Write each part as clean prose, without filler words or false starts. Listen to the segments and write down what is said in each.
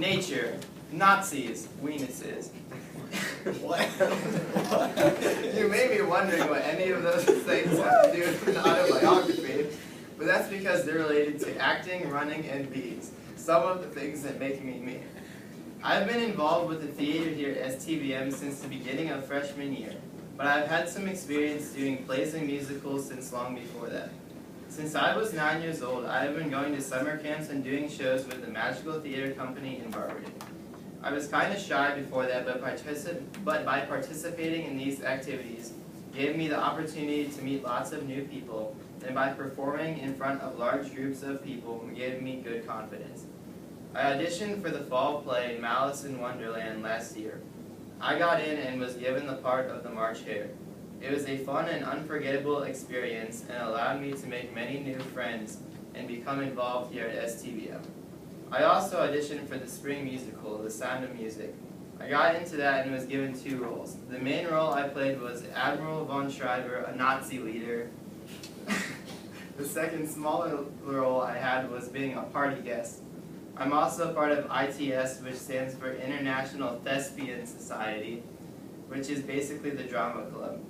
Nature, Nazis, weenuses. What? You may be wondering what any of those things have to do with an autobiography, but that's because they're related to acting, running, and bees. Some of the things that make me me. I've been involved with the theater here at STVM since the beginning of freshman year, but I've had some experience doing plays and musicals since long before that. Since I was 9 years old, I have been going to summer camps and doing shows with the Magical Theater Company in Barberton. I was kind of shy before that, but by participating in these activities gave me the opportunity to meet lots of new people, and by performing in front of large groups of people gave me good confidence. I auditioned for the fall play Malice in Wonderland last year. I got in and was given the part of the March Hare. It was a fun and unforgettable experience and allowed me to make many new friends and become involved here at STVM. I also auditioned for the spring musical, The Sound of Music. I got into that and was given 2 roles. The main role I played was Admiral von Schreiber, a Nazi leader. The second smaller role I had was being a party guest. I'm also part of ITS, which stands for International Thespian Society, which is basically the drama club.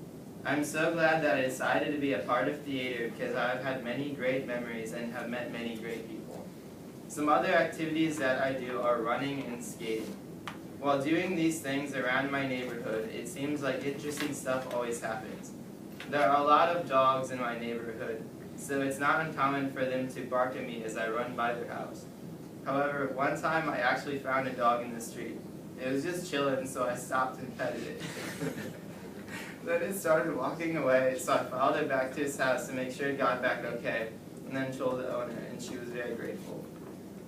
I'm so glad that I decided to be a part of theater because I've had many great memories and have met many great people. Some other activities that I do are running and skating. While doing these things around my neighborhood, it seems like interesting stuff always happens. There are a lot of dogs in my neighborhood, so it's not uncommon for them to bark at me as I run by their house. However, one time I actually found a dog in the street. It was just chilling, so I stopped and petted it. Then it started walking away, so I followed it back to his house to make sure it got back okay, and then told the owner, and she was very grateful.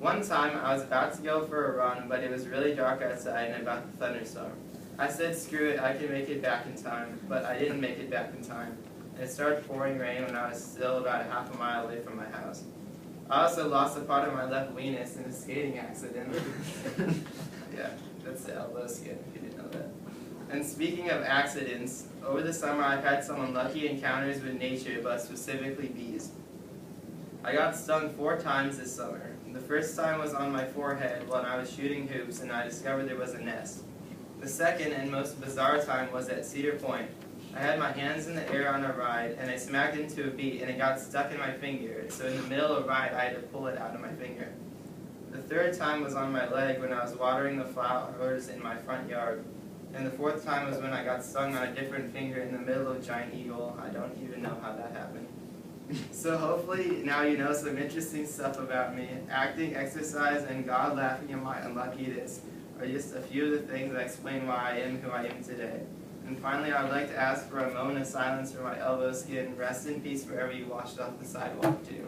One time, I was about to go for a run, but it was really dark outside and about the thunderstorm. I said, screw it, I can make it back in time, but I didn't make it back in time. And it started pouring rain when I was still about half a mile away from my house. I also lost a part of my left weenus in a skating accident. Yeah, that's the elbow skin, if you didn't know that. And speaking of accidents, over the summer I've had some unlucky encounters with nature, but specifically bees. I got stung 4 times this summer. The first time was on my forehead when I was shooting hoops and I discovered there was a nest. The second and most bizarre time was at Cedar Point. I had my hands in the air on a ride and I smacked into a bee and it got stuck in my finger, so in the middle of the ride I had to pull it out of my finger. The third time was on my leg when I was watering the flowers in my front yard. And the fourth time was when I got stung on a different finger in the middle of a giant eagle. I don't even know how that happened. So hopefully now you know some interesting stuff about me. Acting, exercise, and God laughing at my unluckiness are just a few of the things that explain why I am who I am today. And finally, I would like to ask for a moment of silence for my elbow skin. Rest in peace wherever you washed off the sidewalk too.